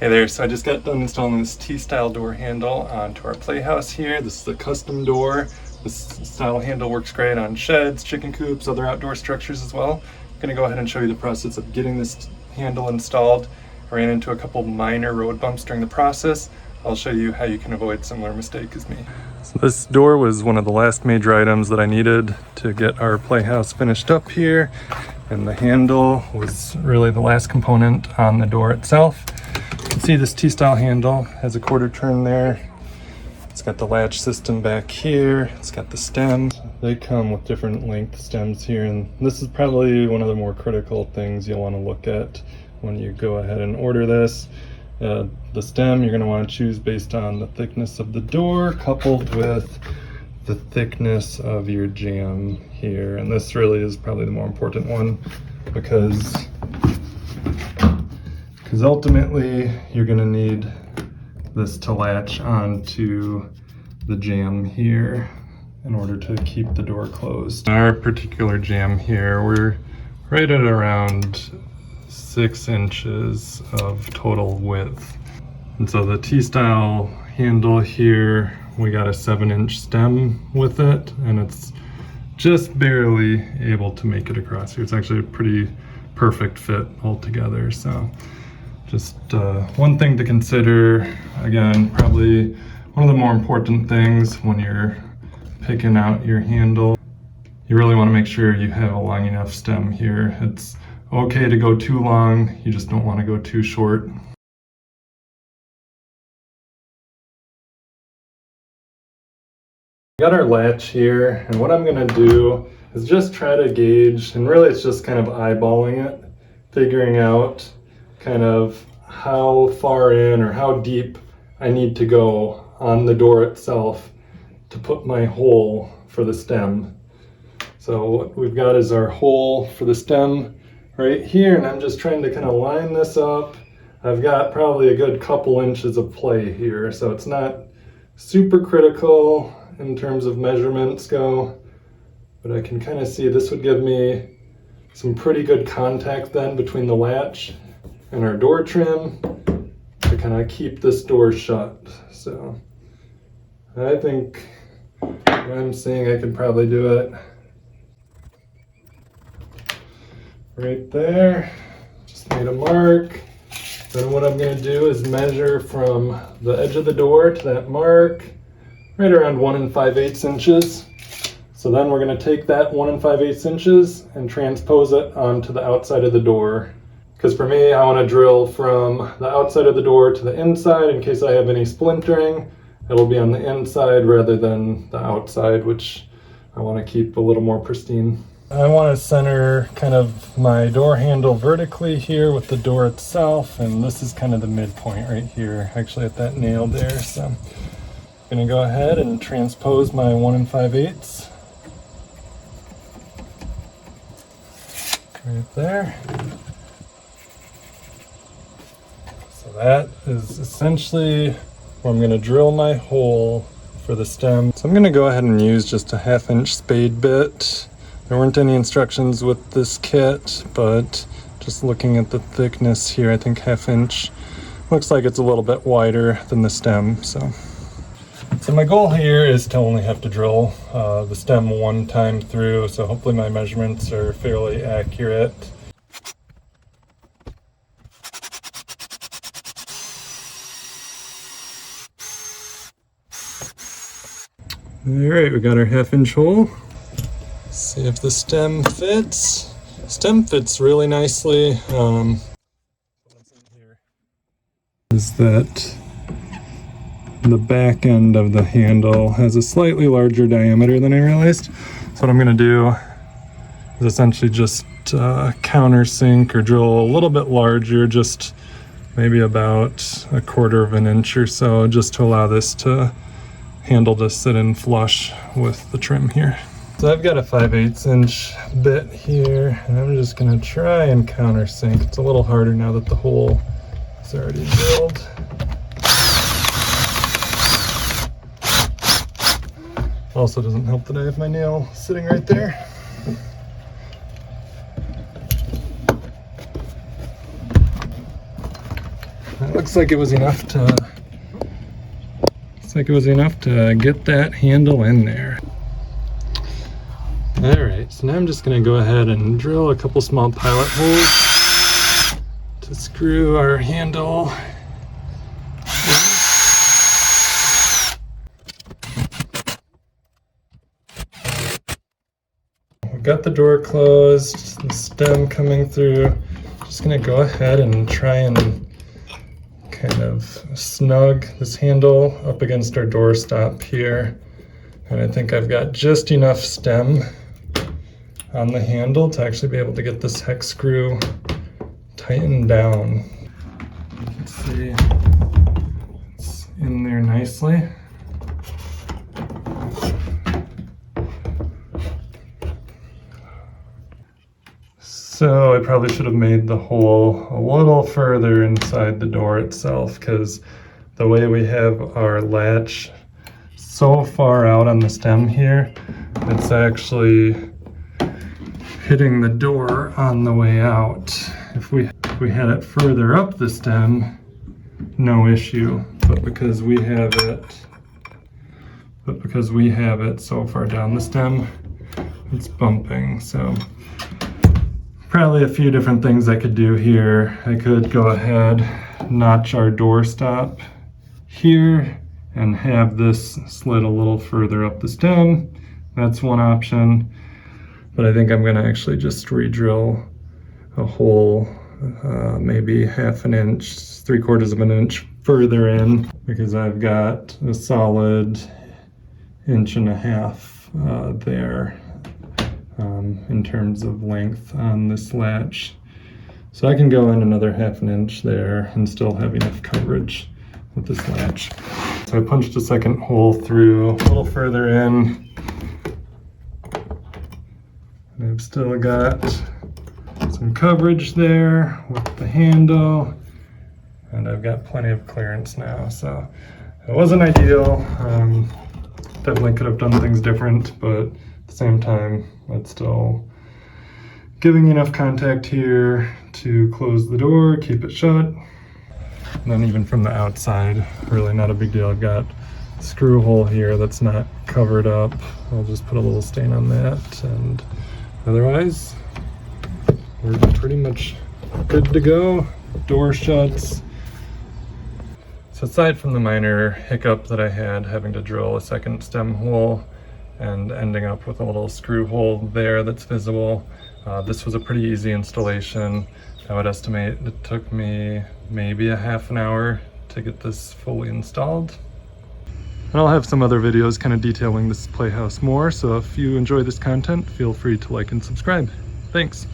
Hey there, so I just got done installing this T-style door handle onto our playhouse here. This is a custom door. This style handle works great on sheds, chicken coops, other outdoor structures as well. I'm gonna go ahead and show you the process of getting this handle installed. I ran into a couple minor road bumps during the process. I'll show you how you can avoid similar mistake as me. So this door was one of the last major items that I needed to get our playhouse finished up here. And the handle was really the last component on the door itself. You can see this T-style handle has a quarter turn there. It's got the latch system back here. It's got the stem. They come with different length stems here, and this is probably one of the more critical things you'll want to look at when you go ahead and order this. The stem you're going to want to choose based on the thickness of the door coupled with the thickness of your jamb here, and this really is probably the more important one because ultimately you're going to need this to latch onto the jamb here in order to keep the door closed. Our particular jamb here, we're right at around 6 inches of total width. And so the T-style handle here, we got a 7-inch stem with it, and it's just barely able to make it across here. It's actually a pretty perfect fit altogether. So just one thing to consider, again, probably one of the more important things when you're picking out your handle. You really want to make sure you have a long enough stem here. It's okay to go too long, you just don't want to go too short. Got our latch here, and what I'm going to do is just try to gauge, and really it's just kind of eyeballing it, figuring out kind of how far in or how deep I need to go on the door itself to put my hole for the stem. So what we've got is our hole for the stem right here, and I'm just trying to kind of line this up. I've got probably a good couple inches of play here, so it's not super critical in terms of measurements go, but I can kind of see this would give me some pretty good contact then between the latch and our door trim to kind of keep this door shut. So I think I'm seeing I could probably do it right there. Just made a mark. Then what I'm going to do is measure from the edge of the door to that mark, right around 1 5/8 inches. So then we're going to take that 1 5/8 inches and transpose it onto the outside of the door. Because for me, I want to drill from the outside of the door to the inside in case I have any splintering. It'll be on the inside rather than the outside, which I want to keep a little more pristine. I want to center kind of my door handle vertically here with the door itself, and this is kind of the midpoint right here, actually at that nail there. So I'm going to go ahead and transpose my 1 5/8 right there. So that is essentially where I'm going to drill my hole for the stem. So I'm going to go ahead and use just a 1/2 inch spade bit. There weren't any instructions with this kit, but just looking at the thickness here, I think 1/2 inch looks like it's a little bit wider than the stem. So my goal here is to only have to drill the stem one time through, so hopefully my measurements are fairly accurate. Alright, we got our 1/2 inch hole. See if the stem fits. Stem fits really nicely. What's in here is that the back end of the handle has a slightly larger diameter than I realized. So what I'm going to do is essentially just countersink or drill a little bit larger, just maybe about 1/4 inch or so, just to allow this handle to sit in flush with the trim here. So I've got a 5/8 inch bit here, and I'm just going to try and countersink. It's a little harder now that the hole is already drilled. Also doesn't help that I have my nail sitting right there. That looks like it was enough to get that handle in there. Alright, so now I'm just going to go ahead and drill a couple small pilot holes to screw our handle. We've got the door closed, the stem coming through. Just going to go ahead and try and kind of snug this handle up against our door stop here. And I think I've got just enough stem on the handle to actually be able to get this hex screw tightened down. Let's see, it's in there nicely. So I probably should have made the hole a little further inside the door itself, because the way we have our latch so far out on the stem here, it's actually hitting the door on the way out. If we had it further up the stem, no issue. But because we have it so far down the stem, it's bumping. So probably a few different things I could do here. I could go ahead, notch our door stop here, and have this slid a little further up the stem. That's one option. But I think I'm going to actually just re-drill a hole, maybe 1/2 inch, 3/4 of an inch further in, because I've got a solid 1.5 inches there in terms of length on this latch. So I can go in another 1/2 inch there and still have enough coverage with this latch. So I punched a second hole through a little further in. And I've still got some coverage there with the handle, and I've got plenty of clearance now. So it wasn't ideal. Definitely could have done things different, but at the same time, it's still giving me enough contact here to close the door, keep it shut. And then even from the outside, really not a big deal. I've got a screw hole here that's not covered up. I'll just put a little stain on that, and otherwise, we're pretty much good to go. Door shuts. So aside from the minor hiccup that I had having to drill a second stem hole and ending up with a little screw hole there that's visible, this was a pretty easy installation. I would estimate it took me maybe a 1/2 hour to get this fully installed. And I'll have some other videos kind of detailing this playhouse more, so if you enjoy this content, feel free to like and subscribe. Thanks.